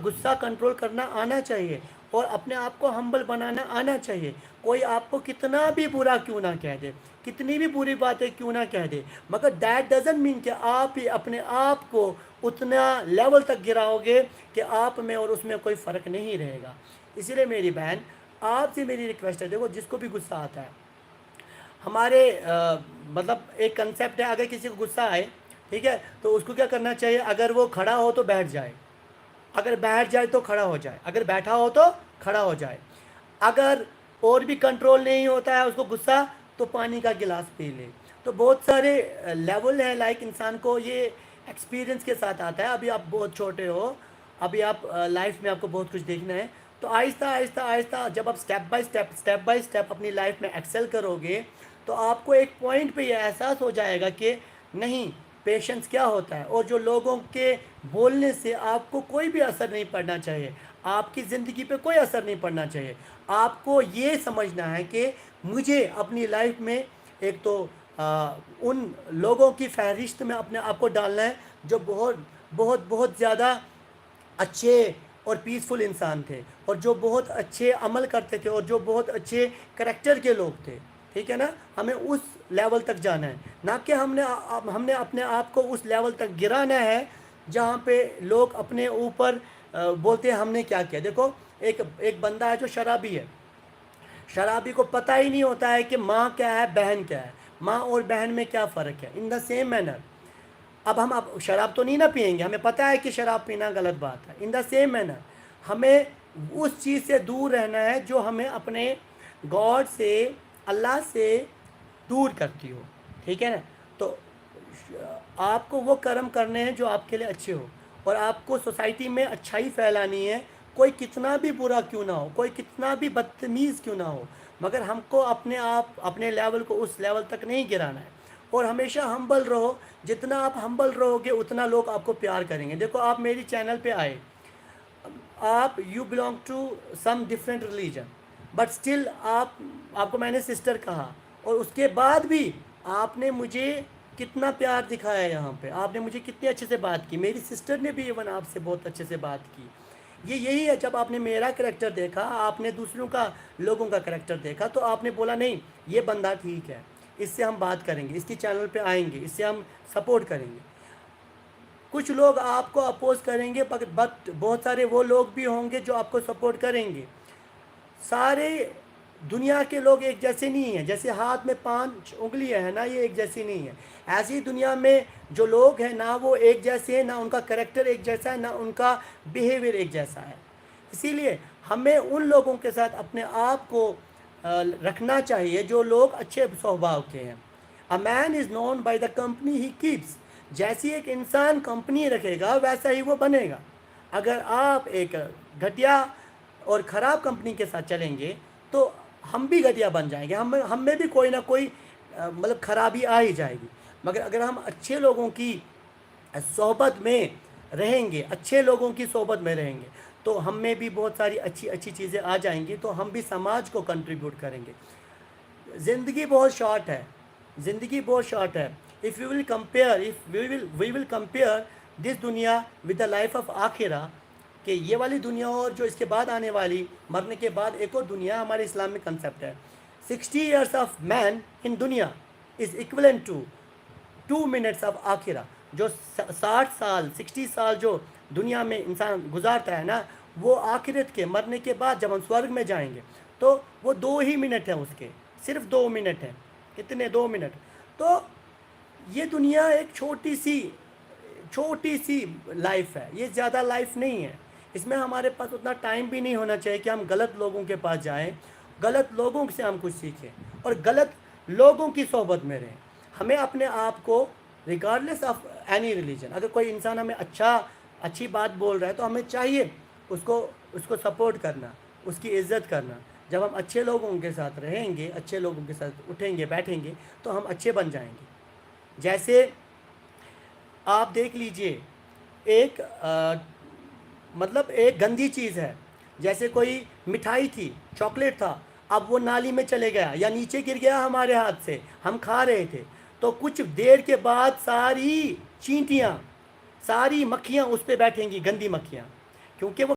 गुस्सा कंट्रोल करना आना चाहिए और अपने आप को हम्बल बनाना आना चाहिए। कोई आपको कितना भी बुरा क्यों ना कह दे, कितनी भी बुरी बातें क्यों ना कह दे, मगर दैट डजंट मीन कि आप ही अपने आप को उतना लेवल तक गिराओगे कि आप में और उसमें कोई फ़र्क नहीं रहेगा। इसीलिए मेरी बहन, आपसे मेरी रिक्वेस्ट है, देखो जिसको भी गुस्सा आता है, हमारे मतलब एक कंसेप्ट है, अगर किसी को गुस्सा आए, ठीक है, तो उसको क्या करना चाहिए, अगर वो खड़ा हो तो बैठ जाए, अगर बैठ जाए तो खड़ा हो जाए, अगर बैठा हो तो खड़ा हो जाए, अगर और भी कंट्रोल नहीं होता है उसको गुस्सा, तो पानी का गिलास पी ले। तो बहुत सारे लेवल हैं, लाइक इंसान को ये एक्सपीरियंस के साथ आता है। अभी आप बहुत छोटे हो, अभी आप लाइफ में आपको बहुत कुछ देखना है, तो आहिस्ता आहिस्ता आहिस्ता जब आप स्टेप बाय स्टेप अपनी लाइफ में एक्सेल करोगे, तो आपको एक पॉइंट पे ये एहसास हो जाएगा कि नहीं, पेशेंस क्या होता है, और जो लोगों के बोलने से आपको कोई भी असर नहीं पड़ना चाहिए, आपकी ज़िंदगी पे कोई असर नहीं पड़ना चाहिए। आपको ये समझना है कि मुझे अपनी लाइफ में एक तो उन लोगों की फहरिस्त में अपने आप को डालना है जो बहुत बहुत बहुत ज़्यादा अच्छे और पीसफुल इंसान थे, और जो बहुत अच्छे अमल करते थे, और जो बहुत अच्छे करेक्टर के लोग थे। ठीक है ना, हमें उस लेवल तक जाना है, ना कि हमने अपने आप को उस लेवल तक गिराना है जहाँ पे लोग अपने ऊपर बोलते हैं हमने क्या किया। देखो, एक एक बंदा है जो शराबी है, शराबी को पता ही नहीं होता है कि माँ क्या है, बहन क्या है, माँ और बहन में क्या फ़र्क है। इन द सेम मैनर, अब शराब तो नहीं ना पियेंगे, हमें पता है कि शराब पीना गलत बात है। इन द सेम मैनर हमें उस चीज़ से दूर रहना है जो हमें अपने गॉड से, अल्लाह से दूर करती हो। ठीक है ना, तो आपको वो कर्म करने हैं जो आपके लिए अच्छे हो, और आपको सोसाइटी में अच्छाई फैलानी है, कोई कितना भी बुरा क्यों ना हो, कोई कितना भी बदतमीज़ क्यों ना हो, मगर हमको अपने आप अपने लेवल को उस लेवल तक नहीं गिराना है। और हमेशा हम्बल रहो, जितना आप हम्बल रहोगे उतना लोग आपको प्यार करेंगे। देखो, आप मेरी चैनल पे आए, आप you belong to some different religion, but still आपको मैंने सिस्टर कहा, और उसके बाद भी आपने मुझे कितना प्यार दिखाया। यहाँ पे आपने मुझे कितने अच्छे से बात की, मेरी सिस्टर ने भी इवन आपसे बहुत अच्छे से बात की। ये यही है, जब आपने मेरा करेक्टर देखा, आपने दूसरों का, लोगों का करेक्टर देखा, तो आपने बोला नहीं, ये बंदा ठीक है, इससे हम बात करेंगे, इसकी चैनल पे आएंगे, इससे हम सपोर्ट करेंगे। कुछ लोग आपको अपोज करेंगे, बट बहुत सारे वो लोग भी होंगे जो आपको सपोर्ट करेंगे। सारे दुनिया के लोग एक जैसे नहीं हैं, जैसे हाथ में 5 उंगलियां हैं ना, ये एक जैसी नहीं है। ऐसी दुनिया में जो लोग हैं ना, वो एक जैसे हैं ना, उनका करेक्टर एक जैसा है ना, उनका बिहेवियर एक जैसा है। इसीलिए हमें उन लोगों के साथ अपने आप को रखना चाहिए जो लोग अच्छे स्वभाव के हैं। A man is known by the company he keeps. जैसी एक इंसान कंपनी रखेगा वैसा ही वो बनेगा। अगर आप एक घटिया और ख़राब कंपनी के साथ चलेंगे तो हम भी घटिया बन जाएंगे, हम में भी कोई ना कोई मतलब खराबी आ ही जाएगी। मगर अगर हम अच्छे लोगों की सोहबत में रहेंगे, अच्छे लोगों की सोहबत में रहेंगे, तो हम में भी बहुत सारी अच्छी अच्छी चीज़ें आ जाएंगी, तो हम भी समाज को कंट्रीब्यूट करेंगे। ज़िंदगी बहुत शॉर्ट है, ज़िंदगी बहुत शॉर्ट है। If we will compare this दुनिया विद द लाइफ ऑफ आखिरा, कि ये वाली दुनिया और जो इसके बाद आने वाली, मरने के बाद एक और दुनिया, हमारे इस्लाम में कंसेप्ट है। 60 ईयर्स ऑफ मैन इन दुनिया is equivalent to 2 minutes of आखिरा। जो 60 साल, 60 साल जो दुनिया में इंसान गुजारता है ना, वो आखिरत के, मरने के बाद जब हम स्वर्ग में जाएंगे, तो वो 2 ही मिनट हैं उसके, सिर्फ 2 मिनट हैं। कितने? 2 मिनट। तो ये दुनिया एक छोटी सी लाइफ है, ये ज़्यादा लाइफ नहीं है। इसमें हमारे पास उतना टाइम भी नहीं होना चाहिए कि हम गलत लोगों के पास जाएं, गलत लोगों से हम कुछ सीखें और गलत लोगों की सोहबत में रहें। हमें अपने आप को, रिगार्डलेस ऑफ एनी रिलीजन, अगर कोई इंसान हमें अच्छी बात बोल रहा है तो हमें चाहिए उसको उसको सपोर्ट करना, उसकी इज़्ज़त करना। जब हम अच्छे लोगों के साथ रहेंगे, अच्छे लोगों के साथ उठेंगे बैठेंगे, तो हम अच्छे बन जाएंगे। जैसे आप देख लीजिए, एक मतलब एक गंदी चीज़ है, जैसे कोई मिठाई थी, चॉकलेट था, अब वो नाली में चले गया या नीचे गिर गया हमारे हाथ से, हम खा रहे थे, तो कुछ देर के बाद सारी चींटियाँ, सारी मक्खियाँ उस पर बैठेंगी, गंदी मक्खियाँ। क्योंकि वो